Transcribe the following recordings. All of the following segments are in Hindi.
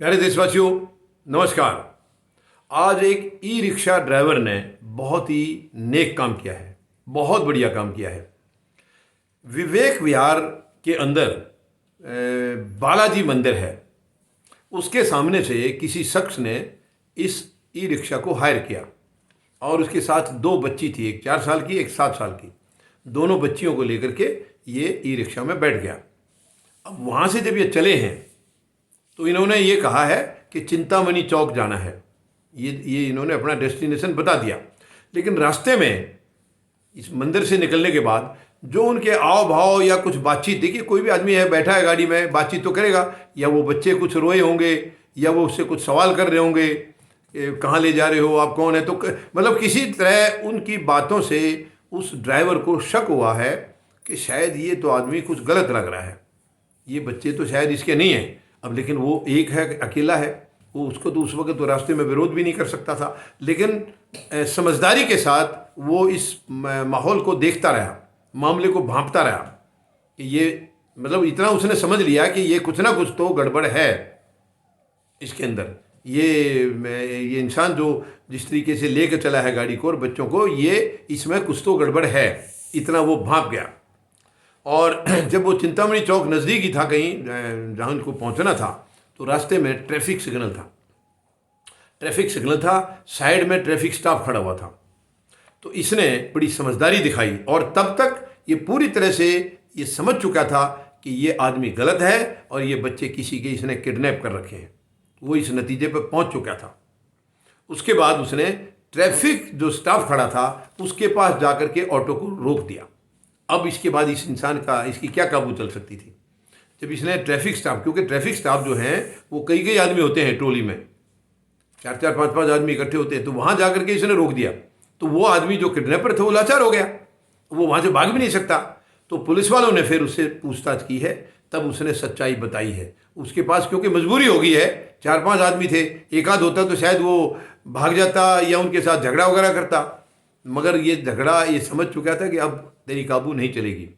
प्यारे देशवासियों, नमस्कार। आज एक ई रिक्शा ड्राइवर ने बहुत ही नेक काम किया है, बहुत बढ़िया काम किया है। विवेक विहार के अंदर बालाजी मंदिर है, उसके सामने से किसी शख्स ने इस ई रिक्शा को हायर किया और उसके साथ दो बच्ची थी, एक 4 साल की, एक 7 साल की। दोनों बच्चियों को लेकर के ये ई रिक्शा में बैठ गया। अब वहाँ से जब ये चले हैं तो इन्होंने ये कहा है कि चिंतामणि चौक जाना है। ये इन्होंने अपना डेस्टिनेशन बता दिया। लेकिन रास्ते में इस मंदिर से निकलने के बाद जो उनके आव भाव या कुछ बातचीत, देखिए कोई भी आदमी है बैठा है गाड़ी में, बातचीत तो करेगा, या वो बच्चे कुछ रोए होंगे या वो उससे कुछ सवाल कर रहे होंगे, कहाँ ले जा रहे हो, आप कौन है, तो मतलब किसी तरह उनकी बातों से उस ड्राइवर को शक हुआ है कि शायद ये तो आदमी कुछ गलत लग रहा है, ये बच्चे तो शायद इसके नहीं हैं। अब लेकिन वो एक है, अकेला है, वो उसको तो उस वक्त तो रास्ते में विरोध भी नहीं कर सकता था। लेकिन समझदारी के साथ वो इस माहौल को देखता रहा, मामले को भांपता रहा कि ये मतलब इतना उसने समझ लिया कि ये कुछ ना कुछ तो गड़बड़ है इसके अंदर। ये इंसान जो जिस तरीके से लेकर चला है गाड़ी को और बच्चों को, ये इसमें कुछ तो गड़बड़ है, इतना वो भांप गया। और जब वो चिंतामणि चौक नज़दीक ही था, कहीं जहाँ उनको पहुँचना था, तो रास्ते में ट्रैफिक सिग्नल था, साइड में ट्रैफिक स्टाफ खड़ा हुआ था। तो इसने बड़ी समझदारी दिखाई और तब तक ये पूरी तरह से ये समझ चुका था कि ये आदमी गलत है और ये बच्चे किसी के इसने किडनैप कर रखे हैं। वो इस नतीजे पर पहुंच चुका था। उसके बाद उसने ट्रैफिक जो स्टाफ खड़ा था उसके पास जाकर के ऑटो को रोक दिया। अब इसके बाद इस इंसान का, इसकी क्या काबू चल सकती थी जब इसने ट्रैफिक स्टाफ, क्योंकि ट्रैफिक स्टाफ जो हैं वो कई कई आदमी होते हैं, टोली में 4-4, 5-5 आदमी इकट्ठे होते हैं। तो वहाँ जाकर के इसने रोक दिया। तो वो आदमी जो किडनैपर थे वो लाचार हो गया, वो वहाँ से भाग भी नहीं सकता। तो पुलिस वालों ने फिर उससे पूछताछ की है, तब उसने सच्चाई बताई है। उसके पास क्योंकि मजबूरी हो गई है, 4-5 आदमी थे, एक आध होता तो शायद वो भाग जाता या उनके साथ झगड़ा वगैरह करता, मगर ये झगड़ा ये समझ चुका था कि अब तेरी काबू नहीं चलेगी।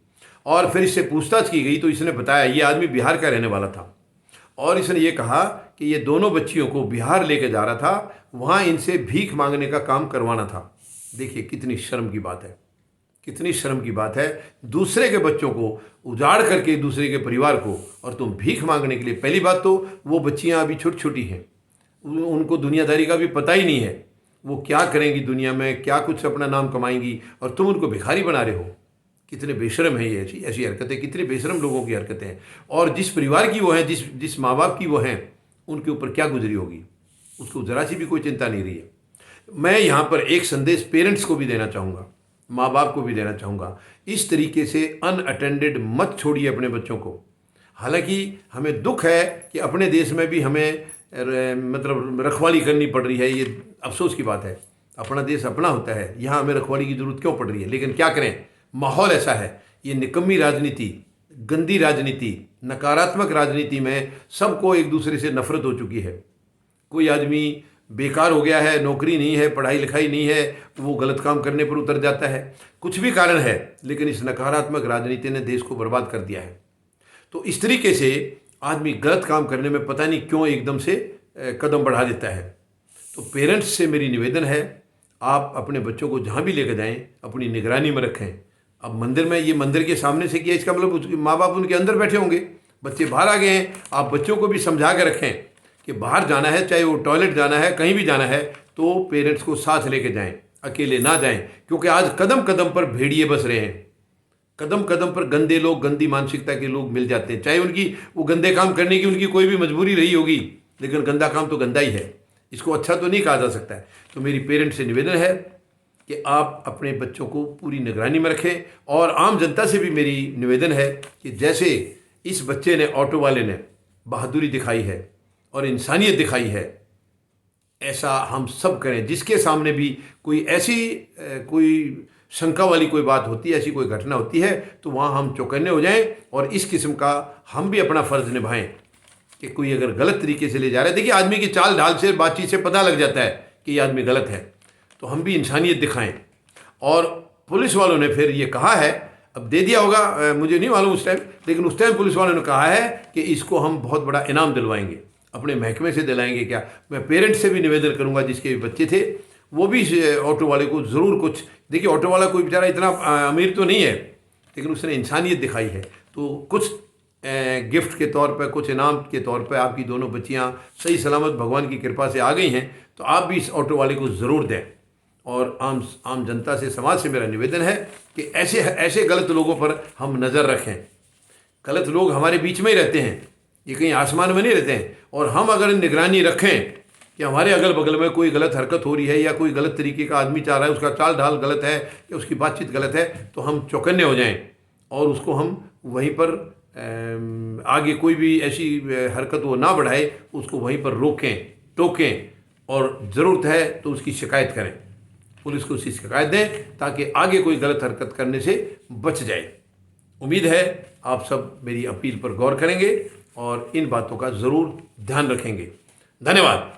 और फिर इससे पूछताछ की गई तो इसने बताया ये आदमी बिहार का रहने वाला था और इसने ये कहा कि ये दोनों बच्चियों को बिहार लेके जा रहा था, वहाँ इनसे भीख मांगने का काम करवाना था। देखिए कितनी शर्म की बात है, कितनी शर्म की बात है, दूसरे के बच्चों को उजाड़ करके दूसरे के परिवार को, और तुम भीख मांगने के लिए। पहली बात तो वो बच्चियाँ अभी छोटी छोटी हैं, उनको दुनियादारी का भी पता ही नहीं है, वो क्या करेंगी दुनिया में, क्या कुछ अपना नाम कमाएंगी, और तुम उनको भिखारी बना रहे हो। कितने बेशरम है ये, ऐसी ऐसी हरकतें, कितने बेशरम लोगों की हरकतें हैं। और जिस परिवार की वो हैं, जिस माँ बाप की वो हैं, उनके ऊपर क्या गुजरी होगी, उसको ज़रा सी भी कोई चिंता नहीं रही है। मैं यहाँ पर एक संदेश पेरेंट्स को भी देना चाहूँगा, माँ बाप को भी देना चाहूँगा, इस तरीके से अनअटेंडेड मत छोड़िए अपने बच्चों को। हालांकि हमें दुख है कि अपने देश में भी हमें मतलब रखवाली करनी पड़ रही है, ये अफसोस की बात है। अपना देश अपना होता है, यहाँ हमें रखवाली की ज़रूरत क्यों पड़ रही है। लेकिन क्या करें, माहौल ऐसा है। ये निकम्मी राजनीति, गंदी राजनीति, नकारात्मक राजनीति में सबको एक दूसरे से नफरत हो चुकी है। कोई आदमी बेकार हो गया है, नौकरी नहीं है, पढ़ाई लिखाई नहीं है, वो गलत काम करने पर उतर जाता है। कुछ भी कारण है, लेकिन इस नकारात्मक राजनीति ने देश को बर्बाद कर दिया है। तो इस तरीके से आदमी गलत काम करने में पता नहीं क्यों एकदम से कदम बढ़ा देता है। तो पेरेंट्स से मेरी निवेदन है, आप अपने बच्चों को जहाँ भी लेकर जाएं अपनी निगरानी में रखें। अब मंदिर में, ये मंदिर के सामने से किया, इसका मतलब माँ बाप उनके अंदर बैठे होंगे, बच्चे बाहर आ गए हैं। आप बच्चों को भी समझा के रखें कि बाहर जाना है, चाहे वो टॉयलेट जाना है, कहीं भी जाना है, तो पेरेंट्स को साथ लेके जाएं, अकेले ना जाएं। क्योंकि आज कदम कदम पर भेड़िए बस रहे हैं, कदम कदम पर गंदे लोग, गंदी मानसिकता के लोग मिल जाते हैं। चाहे उनकी वो गंदे काम करने की उनकी कोई भी मजबूरी रही होगी, लेकिन गंदा काम तो गंदा ही है, इसको अच्छा तो नहीं कहा जा सकता है। तो मेरी पेरेंट्स से निवेदन है कि आप अपने बच्चों को पूरी निगरानी में रखें। और आम जनता से भी मेरी निवेदन है कि जैसे इस बच्चे ने, ऑटो वाले ने बहादुरी दिखाई है और इंसानियत दिखाई है, ऐसा हम सब करें। जिसके सामने भी कोई ऐसी कोई शंका वाली कोई बात होती है, ऐसी कोई घटना होती है, तो वहाँ हम चौकन्ने हो जाएं और इस किस्म का हम भी अपना फ़र्ज़ निभाएं कि कोई अगर गलत तरीके से ले जा रहा है। देखिए आदमी की चाल ढाल से, बातचीत से पता लग जाता है कि ये आदमी गलत है, तो हम भी इंसानियत दिखाएं। और पुलिस वालों ने फिर ये कहा है, अब दे दिया होगा मुझे नहीं मालूम उस टाइम, लेकिन उस टाइम पुलिस वालों ने कहा है कि इसको हम बहुत बड़ा इनाम दिलवाएंगे। अपने महकमे से दिलाएंगे क्या? मैं पेरेंट्स से भी निवेदन करूंगा जिसके बच्चे थे, वो भी इस ऑटो वाले को ज़रूर कुछ, देखिए ऑटो वाला कोई बेचारा इतना अमीर तो नहीं है, लेकिन उसने इंसानियत दिखाई है, तो कुछ गिफ्ट के तौर पर, कुछ इनाम के तौर पर आपकी दोनों बच्चियां सही सलामत भगवान की कृपा से आ गई हैं, तो आप भी इस ऑटो वाले को ज़रूर दें। और आम जनता से, समाज से मेरा निवेदन है कि ऐसे ऐसे गलत लोगों पर हम नज़र रखें। गलत लोग हमारे बीच में ही रहते हैं, ये कहीं आसमान में नहीं रहते हैं, और हम अगर निगरानी रखें कि हमारे अगल बगल में कोई गलत हरकत हो रही है या कोई गलत तरीके का आदमी चाह रहा है, उसका चाल ढाल गलत है या उसकी बातचीत गलत है, तो हम चौकन्ने हो जाएं और उसको हम वहीं पर आगे कोई भी ऐसी हरकत वो ना बढ़ाए, उसको वहीं पर रोकें, टोकें, और ज़रूरत है तो उसकी शिकायत करें, पुलिस को उसकी शिकायत दें ताकि आगे कोई गलत हरकत करने से बच जाए। उम्मीद है आप सब मेरी अपील पर गौर करेंगे और इन बातों का ज़रूर ध्यान रखेंगे। धन्यवाद।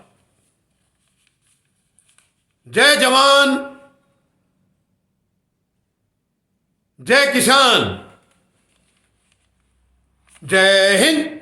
जय जवान, जय किसान, जय हिंद।